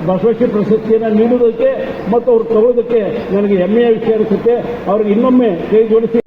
ಬಸವಶ್ರೀ ಪ್ರಶಸ್ತಿಯನ್ನು ನೀಡುವುದಕ್ಕೆ ಮತ್ತು ಅವರು ತಗೊಳ್ಳೋದಕ್ಕೆ ನನಗೆ ಹೆಮ್ಮೆಯ ವಿಷಯ ಅನಿಸುತ್ತೆ. ಅವ್ರಿಗೆ ಇನ್ನೊಮ್ಮೆ ಕೈ ಜೋಡಿಸಿ.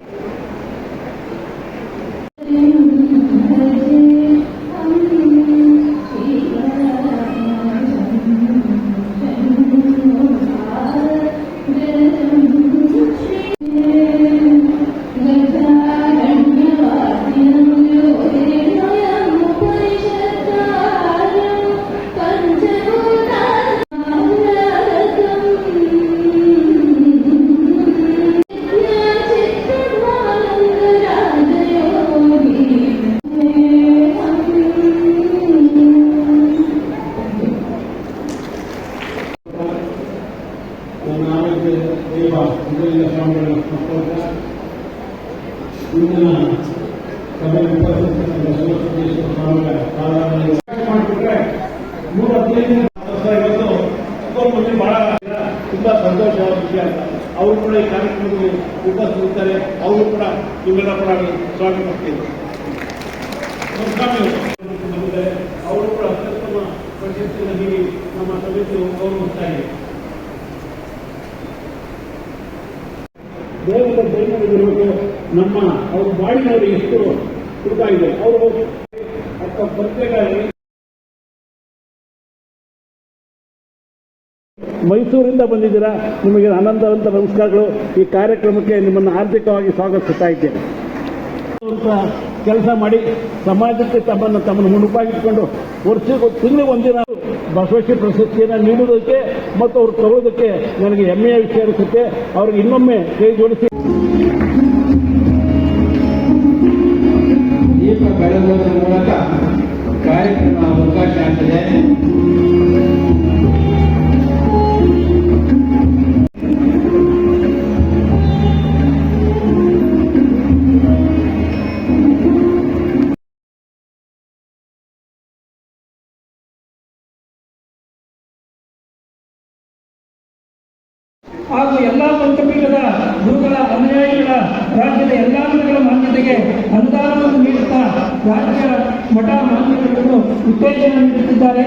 ತುಂಬಾ ಸಂತೋಷವಾದ ವಿಷಯ. ಅವರು ಕೂಡ ಈ ಕಾರ್ಯಕ್ರಮದಲ್ಲಿ ಉಪಸ್ಥಿತರಿದ್ದಾರೆ. ಅವರು ಕೂಡ ನಿಮ್ಮೆಲ್ಲ ಕೂಡ ಸ್ವಾಗತಿಸ್ತೀನಿ. ಅವರು ಕೂಡ ಅತ್ಯುತ್ತಮ ಪ್ರಶಸ್ತಿಯನ್ನು ನೀಡಿ ನಮ್ಮ ಸಮಿತಿಯು ಗೌರವಿಸ್ತಾ ಇದೆ. ದೇವರ ದೈವವಿರಬೇಕು. ನಮ್ಮ ಅವ್ರ ಬಾಡಿನವರು ಎಷ್ಟು ತೂಕ ಇದೆ. ಅವರು ಅಥವಾ ಪ್ರತ್ಯೇಕ ಮೈಸೂರಿಂದ ಬಂದಿದ್ದೀರಾ. ನಿಮಗೆ ಅನಂತ ನಮಸ್ಕಾರಗಳು. ಈ ಕಾರ್ಯಕ್ರಮಕ್ಕೆ ನಿಮ್ಮನ್ನು ಆರ್ಥಿಕವಾಗಿ ಸ್ವಾಗತಿಸ್ತಾ ಇದ್ದೇನೆ. ಕೆಲಸ ಮಾಡಿ ಸಮಾಜಕ್ಕೆ ತಮ್ಮನ್ನು ಮುಡುಪಾಗಿಟ್ಕೊಂಡು ವರ್ಷಕ್ಕೆ ತಿಂಗಳಿಗೆ ಒಂದಿನ ಬಸವಶ್ರೀ ಪ್ರಶಸ್ತಿಯನ್ನು ನೀಡುವುದಕ್ಕೆ ಮತ್ತು ಅವರು ತಗೊಳ್ಳೋದಕ್ಕೆ ನನಗೆ ಹೆಮ್ಮೆಯ ವಿಷಯ ಅನಿಸುತ್ತೆ. ಅವ್ರಿಗೆ ಇನ್ನೊಮ್ಮೆ ಕೈ ಜೋಡಿಸಿ. ದೀಪ ಬೆಳಗುವುದರ ಮೂಲಕ ಕಾರ್ಯಕ್ರಮ ಅವಕಾಶ ಆಗ್ತದೆ. ಹಾಗೂ ಎಲ್ಲಾ ಪಂಚಪೀಠದ ಗುರುಗಳ ಅನುಯಾಯಿಗಳ ರಾಜ್ಯದ ಎಲ್ಲಾ ಮಠಗಳ ಮಾನ್ಯತೆಗೆ ಅನುದಾನವನ್ನು ನೀಡುತ್ತಾ ರಾಜ್ಯ ಮಠ ಮಾನ್ಯತೆಗಳನ್ನು ಉತ್ತೇಜನ ನೀಡುತ್ತಿದ್ದಾರೆ.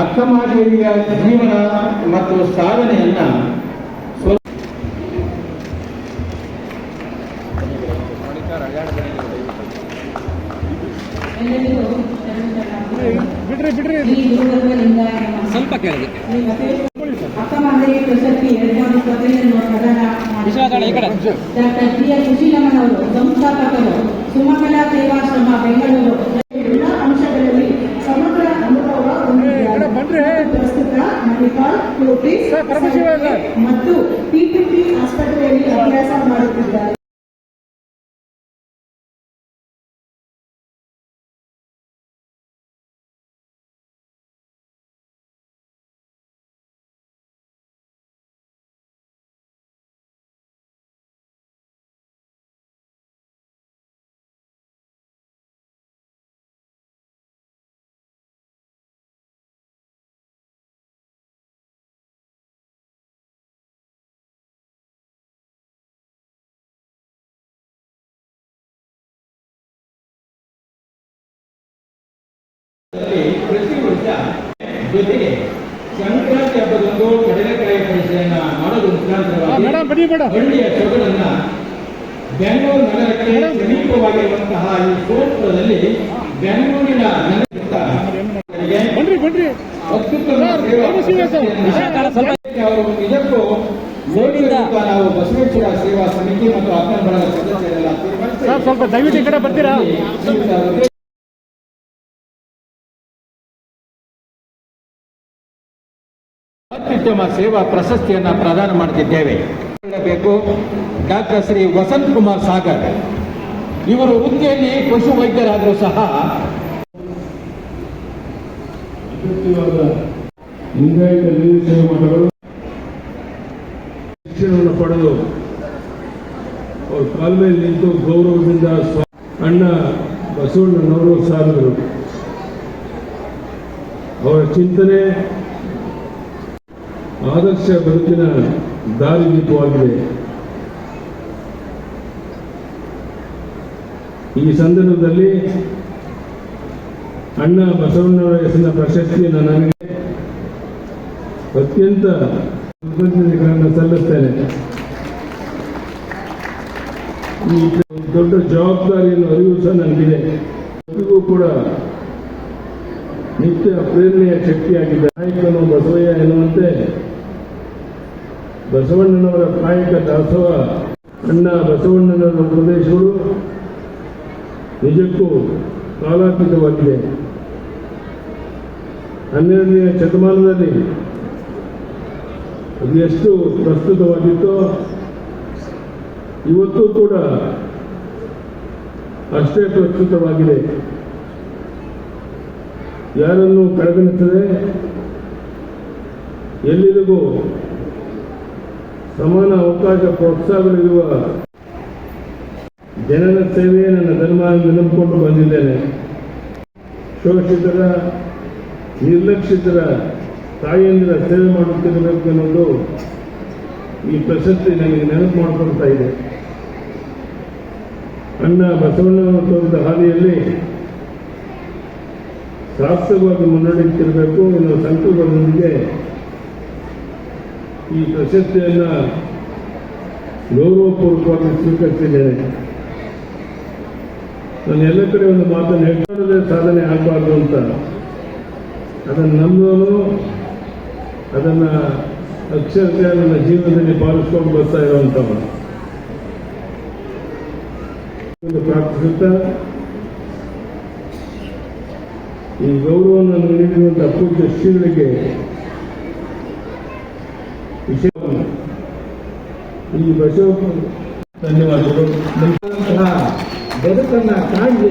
ಅಕ್ಕಮಹಾದೇವಿಯ ಜೀವನ ಮತ್ತು ಸಾಧನೆಯನ್ನ ಸ್ವಲ್ಪ ಕೇಳಿದೆ. ಅಕ್ಕಮಹಾದೇವಿ ಪ್ರಶಸ್ತಿ 2025 ಪ್ರದಾನ ಡಾಕ್ಟರ್ ಟಿ.ಎಸ್. ಸುಶೀಲಮ್ಮನವರು, ಸಂಸ್ಥಾಪಕರು, ಸುಮಂಗಲ ಸೇವಾಶ್ರಮ ಬೆಂಗಳೂರು. ಎಲ್ಲ ಅಂಶಗಳಲ್ಲಿ ಸಮಗ್ರ ಅನುಭವ ಹೊಂದಿದ್ದಾರೆ. ಪ್ರಸ್ತುತ ಮೆಡಿಕಲ್ ಮತ್ತು ಪಿಪಿಪಿ ಆಸ್ಪತ್ರೆಯಲ್ಲಿ ಅಭ್ಯಾಸ ಮಾಡುತ್ತಿದ್ದಾರೆ. ಪ್ರತಿ ವರ್ಷ ಜೊತೆಗೆ ಸಂಕ್ರಾಂತಿ ಹಬ್ಬದಂದು ಕಡಲೆಕಾಯಿ ಪರಿಚಯನ ಮಾಡೋದು ಮುಖಾಂತರವಾಗಿ ಹಳ್ಳಿಯ ಸೊಗಡನ್ನ ಬೆಂಗಳೂರು ನಗರಕ್ಕೆ ಸಮೀಪವಾಗಿರುವಂತಹ ಈ ಸೋಮಪುರದಲ್ಲಿ ಬೆಂಗಳೂರಿನ ಅತ್ಯುತ್ತಮ ಅವರು ನಿಜಕ್ಕೂ ನಾವು ಬಸವೇಶ್ವರ ಸೇವಾ ಸಮಿತಿ ಮತ್ತು ಆತ್ಮ ಬಳಗ ಸದಸ್ಯರೆಲ್ಲ ಸ್ವಲ್ಪ ದಯವಿಟ್ಟು ಈ ಕಡೆ ಬರ್ತೀರಾ? ಅತ್ಯುತ್ತಮ ಸೇವಾ ಪ್ರಶಸ್ತಿಯನ್ನ ಪ್ರದಾನ ಮಾಡುತ್ತಿದ್ದೇವೆ. ಡಾಕ್ಟರ್ ಶ್ರೀ ವಸಂತ್ ಕುಮಾರ್ ಸಾಗರ್ ಇವರು ವೃತ್ತಿಯಲ್ಲಿ ಪಶು ವೈದ್ಯರಾದರೂ ಸಹ ಶಿಕ್ಷಣವನ್ನು ಪಡೆದು ಅವ್ರ ಕಾಲ ಮೇಲೆ ನಿಂತು ಗೌರವದಿಂದ ಅಣ್ಣ ಬಸವಣ್ಣನವರು ಸಾರಿದರು. ಅವರ ಚಿಂತನೆ ಆದರ್ಶ ಬದುಕಿನ ದಾರಿದೀಪವಾಗಿದೆ. ಈ ಸಂದರ್ಭದಲ್ಲಿ ಅಣ್ಣ ಬಸವಣ್ಣವರ ಹೆಸರಿನ ಪ್ರಶಸ್ತಿಯನ್ನು ನನಗೆ ಅತ್ಯಂತ ಕೃತಜ್ಞತೆಗಳನ್ನು ಸಲ್ಲಿಸ್ತೇನೆ. ಈ ದೊಡ್ಡ ಜವಾಬ್ದಾರಿಯನ್ನು ಅರಿವು ಸಹ ನನಗಿದೆ. ಇವತ್ತಿಗೂ ಕೂಡ ನಿತ್ಯ ಪ್ರೇರಣೆಯ ಶಕ್ತಿಯಾಗಿದ್ದ ನಾಯಕನು ಬಸವಯ್ಯ ಎನ್ನುವಂತೆ ಬಸವಣ್ಣನವರ ಕಾಯಕ ದಾಸೋಹ ಅಣ್ಣ ಬಸವಣ್ಣನವರ ಉಪದೇಶಗಳು ನಿಜಕ್ಕೂ ಕಾಲಾತೀತವಾಗಿದೆ. 12ನೇ ಶತಮಾನದಲ್ಲಿ ಅದು ಎಷ್ಟು ಪ್ರಸ್ತುತವಾಗಿತ್ತೋ ಇವತ್ತು ಕೂಡ ಅಷ್ಟೇ ಪ್ರಸ್ತುತವಾಗಿದೆ. ಯಾರನ್ನು ಕಡೆಗಣಿಸದೆ ಎಲ್ಲರಿಗೂ ಸಮಾನ ಅವಕಾಶ ಪ್ರೋತ್ಸಾಹಗಳಿರುವ ಜನರ ಸೇವೆಯೇ ನನ್ನ ಧರ್ಮ ಎಂದು ನಂಬಿಕೊಂಡು ಬಂದಿದ್ದೇನೆ. ಶೋಷಿತರ ನಿರ್ಲಕ್ಷಿತರ ತಾಯಿಯಂದಿರ ಸೇವೆ ಮಾಡುತ್ತಿರಬೇಕು ಅನ್ನೋದು ಈ ಪ್ರಶಸ್ತಿ ನನಗೆ ನೆನಪು ಮಾಡಿಕೊಳ್ತಾ ಇದೆ. ಅಣ್ಣ ಬಸವಣ್ಣನವರು ತೋರಿದ ಹಾದಿಯಲ್ಲಿ ಸಾರ್ಥಕವಾಗಿ ಮುನ್ನಡೆಯುತ್ತಿರಬೇಕು ಎನ್ನುವ ಸಂಕಲ್ಪದೊಂದಿಗೆ ಈ ಪ್ರಶಸ್ತಿಯನ್ನು ಗೌರವಪೂರ್ವಕವಾಗಿ ಸ್ವೀಕರಿಸಿದ್ದೇನೆ. ನಾನು ಎಲ್ಲ ಕಡೆ ಒಂದು ಮಾತನ್ನು ಹೇಳ್ತಾರದೇ ಸಾಧನೆ ಆಗಬಾರ್ದು ಅಂತ, ಅದನ್ನು ನಂಬೋನು ಅದನ್ನು ಅಕ್ಷರಶಃ ನನ್ನ ಜೀವನದಲ್ಲಿ ಪಾಲಿಸ್ಕೊಂಡು ಬರ್ತಾ ಇರುವಂಥವನು. ಪ್ರಾರ್ಥಿಸುತ್ತಾ ಈ ಗೌರವವನ್ನು ನೀಡಿರುವಂತಹ ಪೂಜ್ಯ ಶ್ರೀಗಳಿಗೆ ಈ ಬಸವ ಧನ್ಯವಾದಗಳು. ಬದುಕನ್ನ ಕಾಣಲಿ